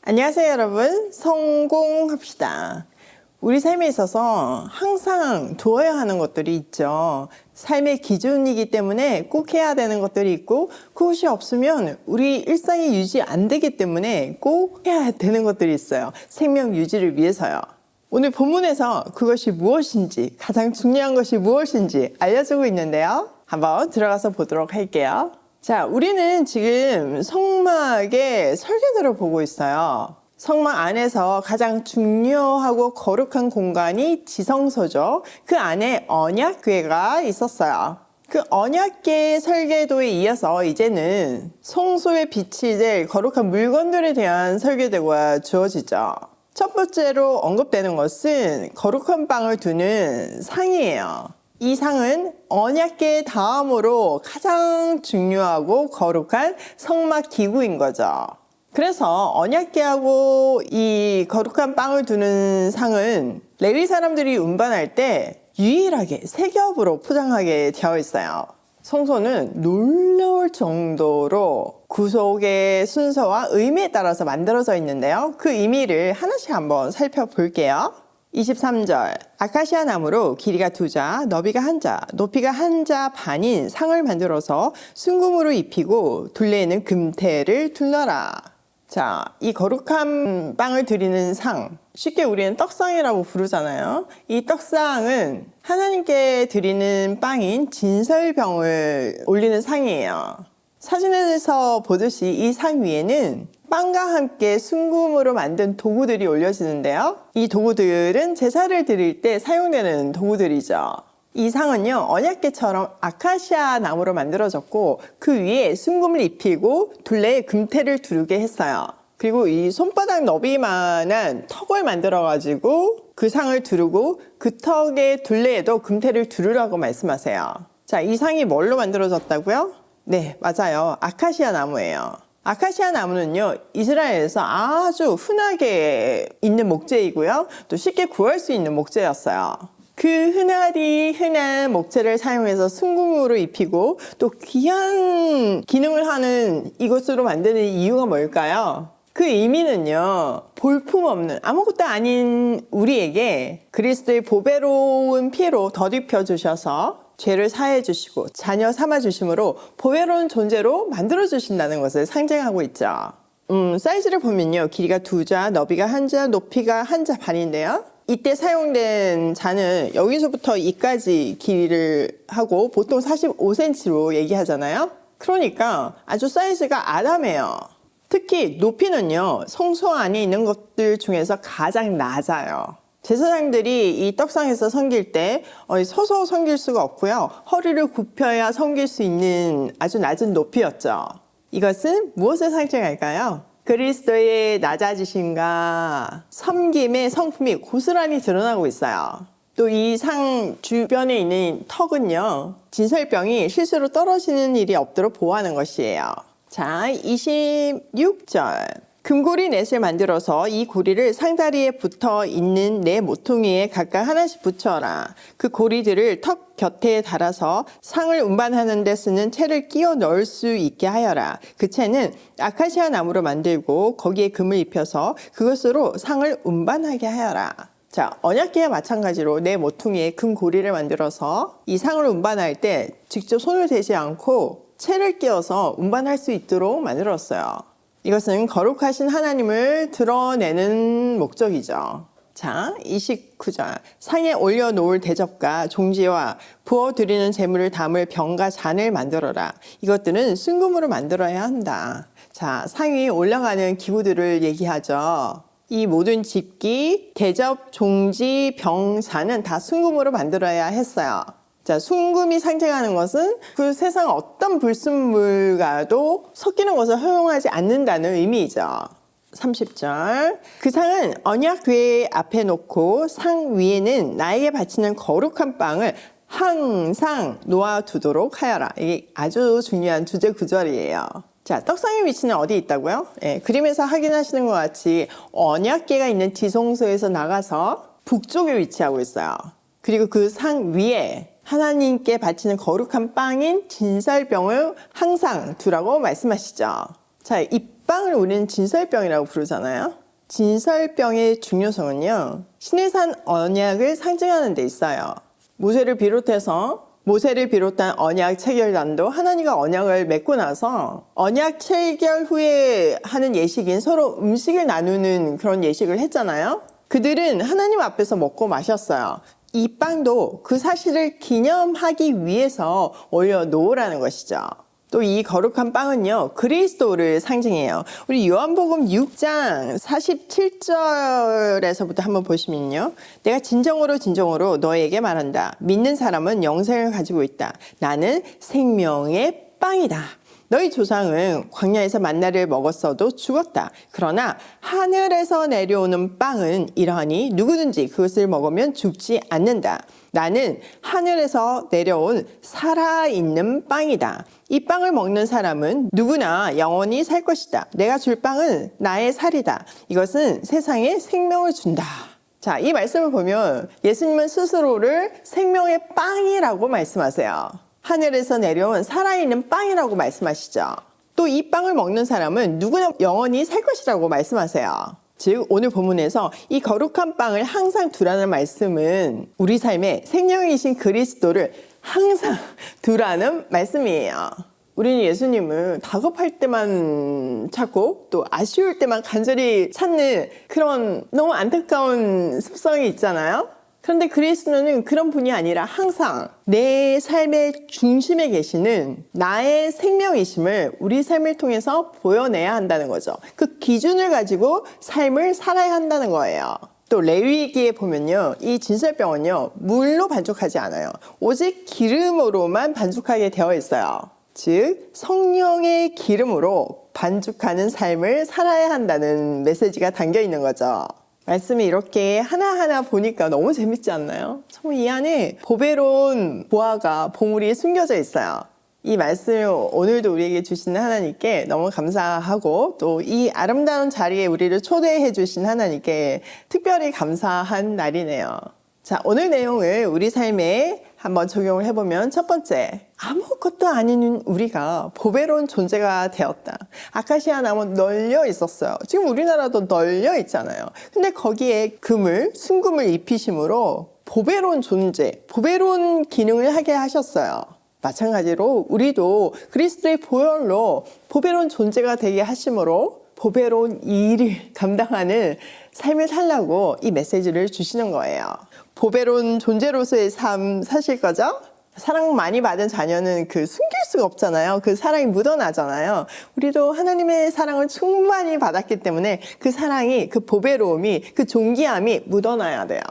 안녕하세요 여러분, 성공합시다. 우리 삶에 있어서 항상 두어야 하는 것들이 있죠. 삶의 기준이기 때문에 꼭 해야 되는 것들이 있고, 그것이 없으면 우리 일상이 유지 안 되기 때문에 꼭 해야 되는 것들이 있어요. 생명 유지를 위해서요. 오늘 본문에서 그것이 무엇인지, 가장 중요한 것이 무엇인지 알려주고 있는데요. 한번 들어가서 보도록 할게요. 자, 우리는 지금 성막의 설계도를 보고 있어요. 성막 안에서 가장 중요하고 거룩한 공간이 지성소죠. 그 안에 언약궤가 있었어요. 그 언약궤 설계도에 이어서 이제는 성소에 비치될 거룩한 물건들에 대한 설계도가 주어지죠. 첫 번째로 언급되는 것은 거룩한 빵을 두는 상이에요. 이 상은 언약궤 다음으로 가장 중요하고 거룩한 성막 기구인 거죠. 그래서 언약궤하고 이 거룩한 빵을 두는 상은 레위 사람들이 운반할 때 유일하게 세 겹으로 포장하게 되어 있어요. 성소는 놀라울 정도로 구속의 순서와 의미에 따라서 만들어져 있는데요. 그 의미를 하나씩 한번 살펴볼게요. 23절, 아카시아 나무로 길이가 2자, 너비가 1자, 높이가 1자 반인 상을 만들어서 순금으로 입히고 둘레에는 금테를 둘러라. 자, 이 거룩한 빵을 드리는 상, 쉽게 우리는 떡상이라고 부르잖아요. 이 떡상은 하나님께 드리는 빵인 진설병을 올리는 상이에요. 사진에서 보듯이 이 상 위에는 빵과 함께 순금으로 만든 도구들이 올려지는데요. 이 도구들은 제사를 드릴 때 사용되는 도구들이죠. 이 상은요, 언약궤처럼 아카시아 나무로 만들어졌고 그 위에 순금을 입히고 둘레에 금테를 두르게 했어요. 그리고 이 손바닥 너비만한 턱을 만들어 가지고 그 상을 두르고 그 턱의 둘레에도 금테를 두르라고 말씀하세요. 자, 이 상이 뭘로 만들어졌다고요? 네, 맞아요. 아카시아 나무예요. 아카시아 나무는요, 이스라엘에서 아주 흔하게 있는 목재이고요, 또 쉽게 구할 수 있는 목재였어요. 그 흔한 목재를 사용해서 순금으로 입히고 또 귀한 기능을 하는 이것으로 만드는 이유가 뭘까요? 그 의미는요, 볼품없는 아무것도 아닌 우리에게 그리스도의 보배로운 피로 덧입혀 주셔서 죄를 사해 주시고 자녀 삼아 주심으로 보배로운 존재로 만들어 주신다는 것을 상징하고 있죠. 사이즈를 보면요, 길이가 2자, 너비가 1자, 높이가 1자 반인데요. 이때 사용된 자는 여기서부터 이까지 길이를 하고 보통 45cm로 얘기하잖아요. 그러니까 아주 사이즈가 아담해요. 특히 높이는요, 성소 안에 있는 것들 중에서 가장 낮아요. 제사장들이 이 떡상에서 섬길 때 서서 섬길 수가 없고요, 허리를 굽혀야 섬길 수 있는 아주 낮은 높이였죠. 이것은 무엇을 상징할까요? 그리스도의 낮아지심과 섬김의 성품이 고스란히 드러나고 있어요. 또 이 상 주변에 있는 턱은요, 진설병이 실수로 떨어지는 일이 없도록 보호하는 것이에요. 자, 26절. 금고리 넷을 만들어서 이 고리를 상다리에 붙어 있는 네 모퉁이에 각각 하나씩 붙여라. 그 고리들을 턱 곁에 달아서 상을 운반하는 데 쓰는 채를 끼워 넣을 수 있게 하여라. 그 채는 아카시아 나무로 만들고 거기에 금을 입혀서 그것으로 상을 운반하게 하여라. 자, 언약궤와 마찬가지로 네 모퉁이에 금 고리를 만들어서 이 상을 운반할 때 직접 손을 대지 않고 채를 끼워서 운반할 수 있도록 만들었어요. 이것은 거룩하신 하나님을 드러내는 목적이죠. 자, 29절. 상에 올려놓을 대접과 종지와 부어드리는 제물을 담을 병과 잔을 만들어라. 이것들은 순금으로 만들어야 한다. 자, 상 위에 올라가는 기구들을 얘기하죠. 이 모든 집기, 대접, 종지, 병, 잔은 다 순금으로 만들어야 했어요. 자, 순금이 상징하는 것은 그 세상 어떤 불순물과도 섞이는 것을 허용하지 않는다는 의미이죠. 30절. 그 상은 언약궤 앞에 놓고 상 위에는 나에게 바치는 거룩한 빵을 항상 놓아두도록 하여라. 이게 아주 중요한 주제 구절이에요. 자, 떡상의 위치는 어디 있다고요? 그림에서 확인하시는 것 같이 언약궤가 있는 지성소에서 나가서 북쪽에 위치하고 있어요. 그리고 그 상 위에 하나님께 바치는 거룩한 빵인 진설병을 항상 두라고 말씀하시죠. 자, 이 빵을 우리는 진설병이라고 부르잖아요. 진설병의 중요성은요, 시내산 언약을 상징하는 데 있어요. 모세를 비롯한 언약 체결단도 하나님과 언약을 맺고 나서 언약 체결 후에 하는 예식인 서로 음식을 나누는 그런 예식을 했잖아요. 그들은 하나님 앞에서 먹고 마셨어요. 이 빵도 그 사실을 기념하기 위해서 올려놓으라는 것이죠. 또 이 거룩한 빵은요, 그리스도를 상징해요. 우리 요한복음 6장 47절에서부터 한번 보시면요. 내가 진정으로 너에게 말한다. 믿는 사람은 영생을 가지고 있다. 나는 생명의 빵이다. 너희 조상은 광야에서 만나를 먹었어도 죽었다. 그러나 하늘에서 내려오는 빵은 이러하니 누구든지 그것을 먹으면 죽지 않는다. 나는 하늘에서 내려온 살아있는 빵이다. 이 빵을 먹는 사람은 누구나 영원히 살 것이다. 내가 줄 빵은 나의 살이다. 이것은 세상에 생명을 준다. 자, 이 말씀을 보면 예수님은 스스로를 생명의 빵이라고 말씀하세요. 하늘에서 내려온 살아있는 빵이라고 말씀하시죠. 또 이 빵을 먹는 사람은 누구나 영원히 살 것이라고 말씀하세요. 즉 오늘 본문에서 이 거룩한 빵을 항상 두라는 말씀은 우리 삶에 생명이신 그리스도를 항상 두라는 말씀이에요. 우리는 예수님을 다급할 때만 찾고 또 아쉬울 때만 간절히 찾는 그런 너무 안타까운 습성이 있잖아요. 그런데 그리스도는 그런 분이 아니라 항상 내 삶의 중심에 계시는 나의 생명이심을 우리 삶을 통해서 보여내야 한다는 거죠. 그 기준을 가지고 삶을 살아야 한다는 거예요. 또 레위기에 보면요, 이 진설병은요, 물로 반죽하지 않아요. 오직 기름으로만 반죽하게 되어 있어요. 즉 성령의 기름으로 반죽하는 삶을 살아야 한다는 메시지가 담겨 있는 거죠. 말씀이 이렇게 하나하나 보니까 너무 재밌지 않나요? 정말 이 안에 보배로운 보화가 보물이 숨겨져 있어요. 이 말씀을 오늘도 우리에게 주시는 하나님께 너무 감사하고 또 이 아름다운 자리에 우리를 초대해 주신 하나님께 특별히 감사한 날이네요. 자, 오늘 내용을 우리 삶에 한번 적용을 해보면 첫 번째, 아무것도 아닌 우리가 보배로운 존재가 되었다. 아카시아 나무는 널려 있었어요. 지금 우리나라도 널려 있잖아요. 근데 거기에 순금을 입히심으로 보배로운 존재, 보배로운 기능을 하게 하셨어요. 마찬가지로 우리도 그리스도의 보혈로 보배로운 존재가 되게 하심으로 보배로운 일을 감당하는 삶을 살라고 이 메시지를 주시는 거예요. 보배로운 존재로서의 삶 사실 거죠? 사랑 많이 받은 자녀는 숨길 수가 없잖아요. 그 사랑이 묻어나잖아요. 우리도 하나님의 사랑을 충만히 받았기 때문에 그 사랑이, 그 보배로움이, 그 존귀함이 묻어나야 돼요.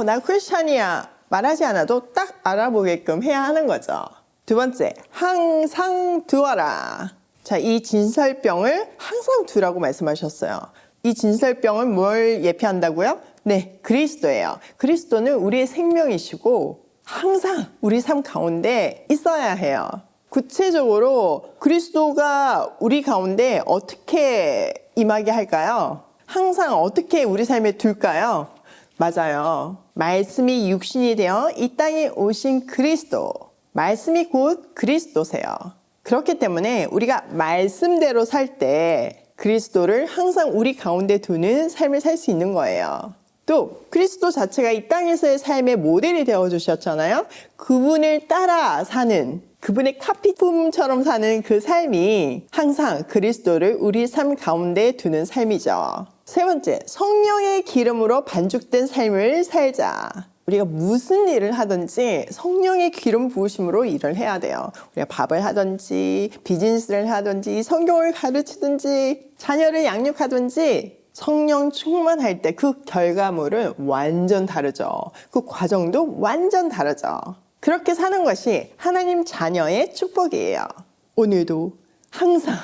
나 크리스찬이야 말하지 않아도 딱 알아보게끔 해야 하는 거죠. 두 번째, 항상 두어라. 자, 이 진설병을 항상 두라고 말씀하셨어요. 이 진설병은 뭘 예표한다고요? 네, 그리스도예요. 그리스도는 우리의 생명이시고 항상 우리 삶 가운데 있어야 해요. 구체적으로 그리스도가 우리 가운데 어떻게 임하게 할까요? 항상 어떻게 우리 삶에 둘까요? 맞아요. 말씀이 육신이 되어 이 땅에 오신 그리스도. 말씀이 곧 그리스도세요. 그렇기 때문에 우리가 말씀대로 살 때 그리스도를 항상 우리 가운데 두는 삶을 살 수 있는 거예요. 또 그리스도 자체가 이 땅에서의 삶의 모델이 되어주셨잖아요. 그분을 따라 사는, 그분의 카피품처럼 사는 그 삶이 항상 그리스도를 우리 삶 가운데 두는 삶이죠. 세 번째, 성령의 기름으로 반죽된 삶을 살자. 우리가 무슨 일을 하든지 성령의 기름 부으심으로 일을 해야 돼요. 우리가 밥을 하든지 비즈니스를 하든지 성경을 가르치든지 자녀를 양육하든지 성령 충만할 때 그 결과물은 완전 다르죠. 그 과정도 완전 다르죠. 그렇게 사는 것이 하나님 자녀의 축복이에요. 오늘도 항상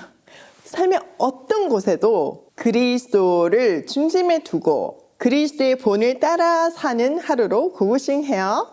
삶의 어떤 곳에도 그리스도를 중심에 두고 그리스도의 본을 따라 사는 하루로 고고싱해요.